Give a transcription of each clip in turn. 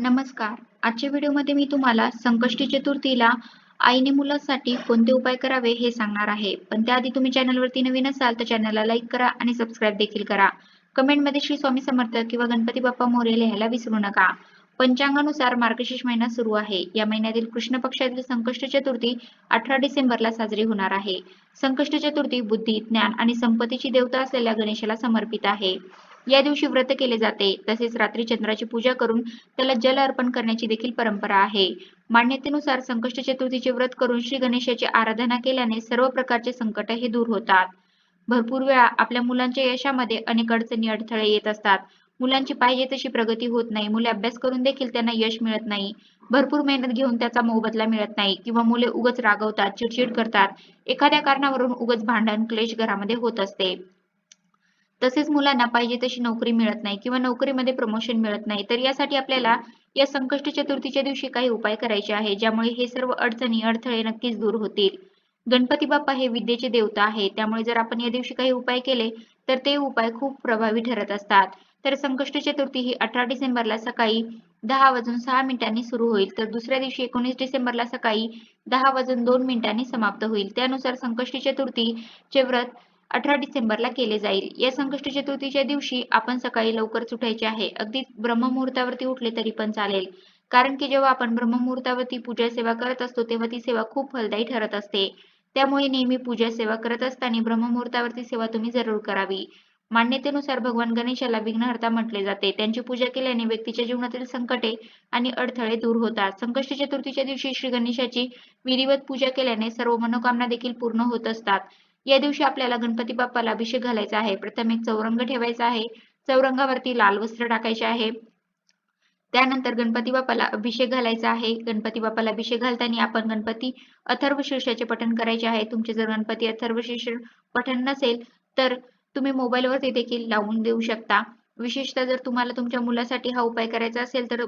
नमस्कार. आजच्या व्हिडिओमध्ये मी तुम्हाला संकष्टी चतुर्थीला आईने मुलासाठी कोणते उपाय करावे हे सांगणार आहे. पण त्याआधी तुम्ही चॅनलवरती नवीन असाल तर चॅनलला लाईक करा आणि सबस्क्राईब देखील करा. कमेंटमध्ये श्री स्वामी समर्थ किंवा गणपती बाप्पा मोरया लिहायला विसरू नका. पंचांगानुसार मार्गशीर्ष महिना सुरू आहे. या महिन्यातील कृष्ण पक्षातील संकष्टी चतुर्थी 18 डिसेंबरला साजरी होणार आहे. संकष्टी चतुर्थी बुद्धी, ज्ञान आणि संपत्तीची देवता असलेल्या गणेशाला समर्पित आहे. या दिवशी व्रत केले जाते. तसेच रात्री चंद्राची पूजा करून त्याला जल अर्पण करण्याची देखील परंपरा आहे. मान्यतेनुसार संकष्टी चतुर्थीचे व्रत करून श्री गणेशाची आराधना केल्याने सर्व प्रकारचे संकट हे दूर होतात. भरपूर वेळा आपल्या मुलांच्या यशामध्ये अनेक अडचणी अडथळे येत असतात. मुलांची पाहिजे तशी प्रगती होत नाही. मुले अभ्यास करून देखील त्यांना यश मिळत नाही. भरपूर मेहनत घेऊन त्याचा मोबदला मिळत नाही किंवा मुले उगाच रागवतात, चिडचिड करतात. एखाद्या कारणावरून उगाच भांडण, क्लेश घरामध्ये होत असते. तसेच मुलांना पाहिजे तशी नोकरी मिळत नाही किंवा नोकरीमध्ये प्रमोशन मिळत नाही. तर यासाठी आपल्याला या संकष्टी चतुर्थीच्या दिवशी काही उपाय करायचे आहे, ज्यामुळे हे सर्व अडचणी, अडथळे नक्कीच दूर होतील. गणपती बाप्पा हे विद्येचे देवता आहे. त्यामुळे जर आपण या दिवशी काही उपाय केले, तर ते उपाय खूप प्रभावी ठरत असतात. तर संकष्टी चतुर्थी ही 18 डिसेंबरला सकाळी 10:06 सुरू होईल. तर दुसऱ्या दिवशी 19 डिसेंबरला सकाळी 10:02 समाप्त होईल. त्यानुसार संकष्टी चतुर्थीचे व्रत 18 डिसेंबरला केले जाईल. या संकष्टी चतुर्थीच्या दिवशी आपण सकाळी लवकरच उठायचे आहे. अगदी ब्रह्ममुहूर्तावरती उठले तरी पण चालेल. कारण की जेव्हा आपण ब्रह्ममुहूर्तावरती पूजा सेवा करत असतो, तेव्हा ती सेवा खूप फलदायी ठरत असते. त्यामुळे नेहमी पूजा सेवा करत असताना ब्रह्ममुहूर्तावरती सेवा तुम्ही जरूर करावी. मान्यतेनुसार भगवान गणेशाला विघ्नहर्ता म्हटले जाते. त्यांची पूजा केल्याने व्यक्तीच्या जीवनातील संकटे आणि अडथळे दूर होतात. संकष्टी चतुर्थीच्या दिवशी श्री गणेशाची विधिवत पूजा केल्याने सर्व मनोकामना देखील पूर्ण होत असतात. या दिवशी आपल्याला गणपती बाप्पाला अभिषेक घालायचा आहे. प्रथम एक चौरंग ठेवायचा आहे. चौरंगावरती लाल वस्त्र टाकायचे आहे. त्यानंतर गणपती बाप्पाला अभिषेक घालायचा आहे. गणपती बाप्पाला अभिषेक घालताना आपण गणपती अथर्वशीर्षाचे पठण करायचे आहे. तुमचे जर गणपती अथर्वशीर्ष पठण नसेल तर तुम्ही मोबाईलवरती देखील लावून देऊ शकता. विशेषतः जर तुम्हाला तुमच्या मुलासाठी हा उपाय करायचा असेल तर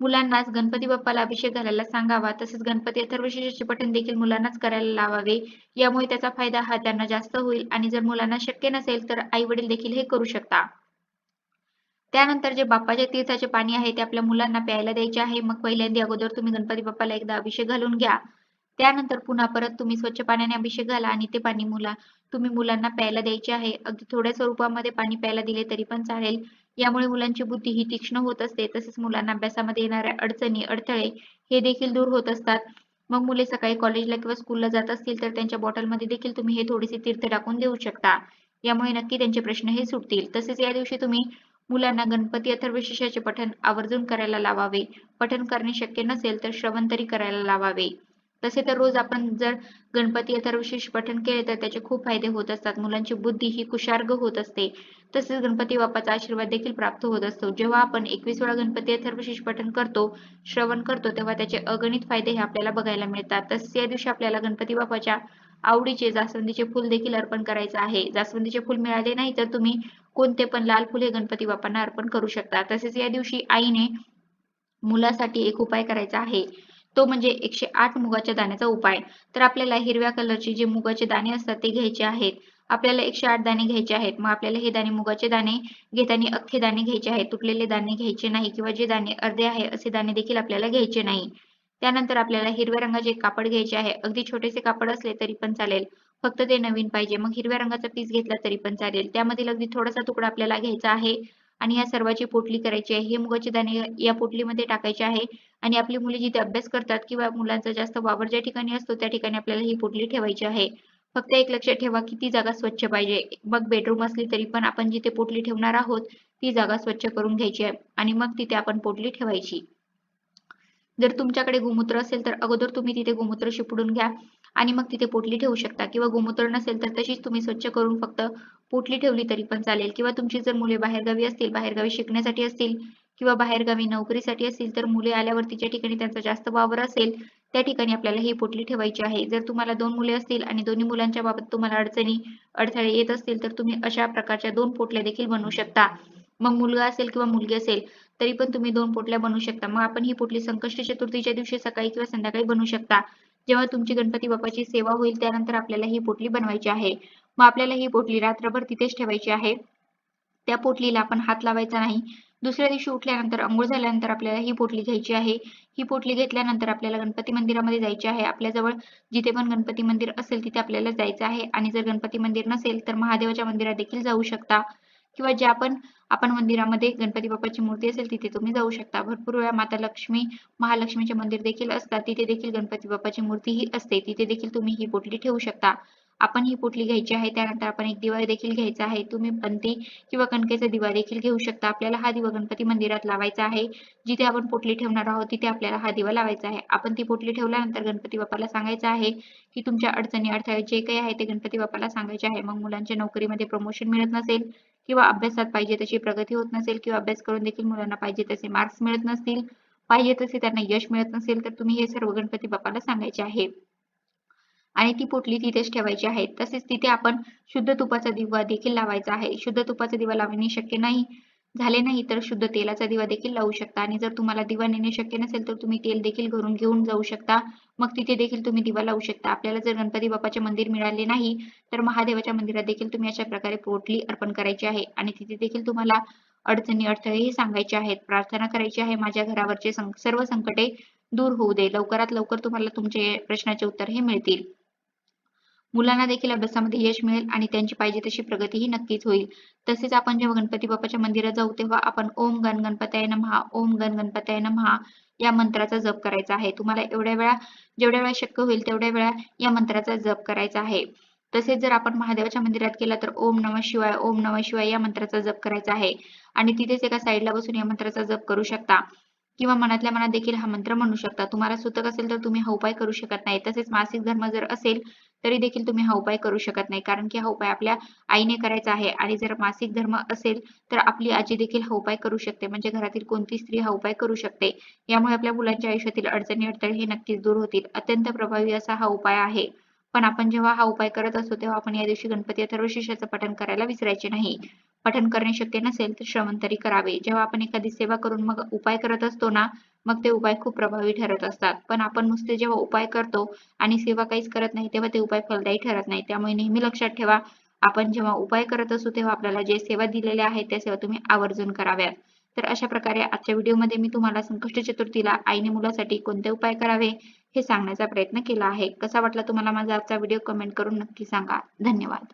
मुलांनाच गणपती बाप्पाला अभिषेक घालायला सांगावा. तसेच गणपती अथर्वशीर्षाचे पठण देखील मुलांनाच करायला लावावे. यामुळे त्याचा फायदा हा त्यांना जास्त होईल आणि जर मुलांना शक्य नसेल तर आई-वडील देखील हे करू शकता. त्यानंतर जे बाप्पाच्या तीर्थाचे पाणी आहे ते आपल्या मुलांना प्यायला द्यायचे आहे. मग पहिल्यांदा अगोदर तुम्ही गणपती बाप्पाला एकदा अभिषेक घालून घ्या. त्यानंतर पुन्हा परत तुम्ही स्वच्छ पाण्याने अभिषेक घाला आणि ते पाणी तुम्ही मुलांना प्यायला द्यायचे आहे. अगदी थोड्या स्वरूपामध्ये पाणी प्यायला दिले तरी पण चालेल. यामुळे मुलांची बुद्धी ही तीक्ष्ण होत असते. तसेच मुलांना अभ्यासामध्ये येणाऱ्या अडचणी, अडथळे हे देखील दूर होत असतात. मग मुले सकाळी कॉलेजला किंवा स्कूलला जात असतील तर त्यांच्या बॉटलमध्ये देखील तुम्ही हे थोडेसे तीर्थ टाकून देऊ शकता. यामुळे नक्की त्यांचे प्रश्न हे सुटतील. तसेच या दिवशी तुम्ही मुलांना गणपती अथर्वशीर्षाचे पठण आवर्जून करायला लावावे. पठण करणे शक्य नसेल तर श्रवण तरी करायला लावावे. तसे तर रोज आपण जर गणपती अथर्वशीर्ष पठण केले तर त्याचे खूप फायदे होत असतात. मुलांची बुद्धी ही कुशार्ग होत असते. तसेच गणपती बाप्पाचा आशीर्वाद देखील प्राप्त होत असतो. जेव्हा आपण 21 वेळा गणपती अथर्वशीर्ष पठण करतो, श्रवण करतो, तेव्हा त्याचे अगणित फायदे हे आपल्याला बघायला मिळतात. तसेच या दिवशी आपल्याला गणपती बाप्पाच्या आवडीचे जास्वंदीचे फूल देखील अर्पण करायचे आहे. जास्वंदीचे फूल मिळाले नाही तर तुम्ही कोणते पण लाल फुल हे गणपती बाप्पांना अर्पण करू शकता. तसेच या दिवशी आईने मुलासाठी एक उपाय करायचा आहे. तो म्हणजे 108 मुगाच्या दाण्याचा उपाय. तर आपल्याला हिरव्या कलरचे जे मुगाचे दाणे असतात ते घ्यायचे आहेत. आपल्याला 108 दाणे घ्यायचे आहेत. मग आपल्याला हे दाणे मुगाचे दाणे घेताना अख्खे दाणे घ्यायचे आहेत. तुटलेले दाणे घ्यायचे नाही किंवा जे दाणे अर्धे आहे असे दाणे देखील आपल्याला घ्यायचे नाही. त्यानंतर आपल्याला हिरव्या रंगाचे कापड घ्यायचे आहे. अगदी छोटेसे कापड असले तरी पण चालेल. फक्त ते नवीन पाहिजे. मग हिरव्या रंगाचा पीस घेतला तरी पण चालेल. त्यामधील अगदी थोडासा तुकडा आपल्याला घ्यायचा आहे आणि या सर्वाची पोटली करायची आहे. हे मुगाचे दाणे या पोटलीमध्ये टाकायचे आहे आणि आपली मुले जिथे अभ्यास करतात किंवा मुलांचा जास्त वावर ज्या ठिकाणी असतो त्या ठिकाणी आपल्याला ही पोटली ठेवायची आहे. फक्त एक लक्षात ठेवा की ती जागा स्वच्छ पाहिजे. मग बेडरूम असली तरी पण आपण जिथे पोटली ठेवणार आहोत ती जागा स्वच्छ करून घ्यायची आहे आणि मग तिथे आपण पोटली ठेवायची. जर तुमच्याकडे गोमूत्र असेल तर अगोदर तुम्ही तिथे गोमूत्र शिपडून घ्या आणि मग तिथे पोटली ठेवू शकता किंवा गोमूत्र नसेल तर तशीच तुम्ही स्वच्छ करून फक्त पोटली ठेवली तरी पण चालेल किंवा तुमची जर मुले बाहेरगावी असतील, बाहेरगावी शिकण्यासाठी असतील किंवा बाहेरगावी नोकरीसाठी असतील तर मुले आल्यावरती ज्या ठिकाणी त्यांचा जास्त वावर असेल त्या ठिकाणी आपल्याला ही पोटली ठेवायची आहे. जर तुम्हाला 2 मुले असतील आणि दोन्ही मुलांच्या बाबत तुम्हाला अडचणी, अडथळे येत असतील तर तुम्ही अशा प्रकारच्या 2 पोटल्या देखील बनवू शकता. मग मुलगा असेल किंवा मुलगी असेल तरी पण तुम्ही 2 पोटल्या बनवू शकता. मग आपण ही पोटली संकष्टी चतुर्थीच्या दिवशी सकाळी किंवा संध्याकाळी बनवू शकता. जेव्हा तुमची गणपती बाप्पाची सेवा होईल त्यानंतर आपल्याला ही पोटली बनवायची आहे. मग आपल्याला ही पोटली रात्रभर तिथेच ठेवायची आहे. त्या पोटलीला आपण हात लावायचा नाही. दुसऱ्या दिवशी उठल्यानंतर अंघोळ झाल्यानंतर आपल्याला ही पोटली घ्यायची आहे. ही पोटली घेतल्यानंतर आपल्याला गणपती मंदिरामध्ये जायचे आहे. आपल्याजवळ जिथे पण गणपती मंदिर असेल तिथे आपल्याला जायचं आहे आणि जर गणपती मंदिर नसेल तर महादेवाच्या मंदिरात देखील जाऊ शकता किंवा ज्या पण आपण मंदिरामध्ये गणपती बाप्पाची मूर्ती असेल तिथे तुम्ही जाऊ शकता. भरपूर वेळा माता लक्ष्मी, महालक्ष्मीचे मंदिर देखील असतात. तिथे देखील गणपती बाप्पाची मूर्तीही असते. तिथे देखील तुम्ही ही पोटली ठेवू शकता. आपण ही पोटली घ्यायची आहे. त्यानंतर आपण एक दिवा देखील घ्यायचा आहे. तुम्ही पणती किंवा कणकेचा दिवा देखील घेऊ शकता. आपल्याला हा दिवा गणपती मंदिरात लावायचा आहे. जिथे आपण पोटली ठेवणार आहोत तिथे आपल्याला हा दिवा लावायचा आहे. आपण ती पोटली ठेवल्यानंतर गणपती बाप्पाला सांगायचं आहे की तुमच्या अडचणी, अडथळे जे काही आहे ते गणपती बाप्पाला सांगायचे आहे. मग मुलांच्या नोकरीमध्ये प्रमोशन मिळत नसेल किंवा अभ्यासात पाहिजे तशी प्रगती होत नसेल किंवा अभ्यास करून देखील मुलांना पाहिजे तसे मार्क्स मिळत नसतील, पाहिजे तसे त्यांना यश मिळत नसेल, तर तुम्ही हे सर्व गणपती बाप्पाला सांगायचे आहे. आणि ती पोटली तिथेच ठेवायची आहे. तसेच तिथे आपण शुद्ध तुपाचा दिवा देखील लावायचा आहे. शुद्ध तुपाचा दिवा लावणे शक्य नाही झाले नाही तर शुद्ध तेलाचा दिवा देखील लावू शकता आणि जर तुम्हाला दिवा नेणे शक्य नसेल तर तुम्ही तेल देखील घरून घेऊन जाऊ शकता. मग तिथे देखील तुम्ही दिवा लावू शकता. आपल्याला जर गणपती बाप्पाचे मंदिर मिळाले नाही तर महादेवाच्या मंदिरात देखील तुम्ही अशा प्रकारे पोटली अर्पण करायची आहे आणि तिथे देखील तुम्हाला अडचणी, अडथळेही सांगायचे आहेत. प्रार्थना करायची आहे माझ्या घरावरचे सर्व संकटे दूर होऊ दे. लवकरात लवकर तुम्हाला तुमचे प्रश्नाचे उत्तर हे मिळतील. मुलांना देखील अभ्यासामध्ये यश मिळेल आणि त्यांची पाहिजे तशी प्रगतीही नक्कीच होईल. तसेच आपण जेव्हा गणपती बाप्पाच्या मंदिरात जाऊ तेव्हा आपण ओम गण गणपतये नमः, ओम गण गणपतये नमः या मंत्राचा जप करायचा आहे. तुम्हाला जेवढ्या वेळा शक्य होईल तेवढ्या वेळा या मंत्राचा जप करायचा आहे. तसेच जर आपण महादेवाच्या मंदिरात गेला तर ओम नमः शिवाय, ओम नमः शिवाय या मंत्राचा जप करायचा आहे आणि तिथेच एका साईडला बसून या मंत्राचा जप करू शकता. किंवा मनातल्या मनात देखील हा मंत्र म्हणू शकता. तुम्हाला सुतक असेल तर तुम्ही हा उपाय करू शकत नाही. तसेच मासिक धर्म जर असेल तरी देखील तुम्ही हा उपाय करू शकत नाही. कारण की हा उपाय आपल्या आईने करायचा आहे आणि जर मासिक धर्म असेल तर आपली आजी देखील हा उपाय करू शकते. म्हणजे घरातील कोणती स्त्री हा उपाय करू शकते. यामुळे आपल्या मुलांच्या आयुष्यातील अडचणी, अडथळे हे नक्कीच दूर होतील. अत्यंत प्रभावी असा हा उपाय आहे. पण आपण जेव्हा हा उपाय करत असतो तेव्हा आपण या दिवशी गणपती अथर्वशीर्षाचं पठण करायला विसरायचे नाही. पठण करणे शक्य नसेल तर श्रवण तरी करावे. जेव्हा आपण एखादी सेवा करून मग उपाय करत असतो ना, मग ते उपाय खूप प्रभावी ठरत असतात. पण आपण नुसते जेव्हा उपाय करतो आणि सेवा काहीच करत नाही, तेव्हा ते उपाय फलदायी ठरत नाही. त्यामुळे नेहमी लक्षात ठेवा, आपण जेव्हा उपाय करत असू तेव्हा आपल्याला जे सेवा दिलेल्या आहेत, त्या सेवा तुम्ही आवर्जून कराव्यात. तर अशा प्रकारे आजच्या व्हिडिओमध्ये मी तुम्हाला संकष्टी चतुर्थीला आईने मुलासाठी कोणते उपाय करावे हे सांगण्याचा प्रयत्न केला आहे. कसा वाटला तुम्हाला माझा आजचा व्हिडिओ कमेंट करून नक्की सांगा. धन्यवाद.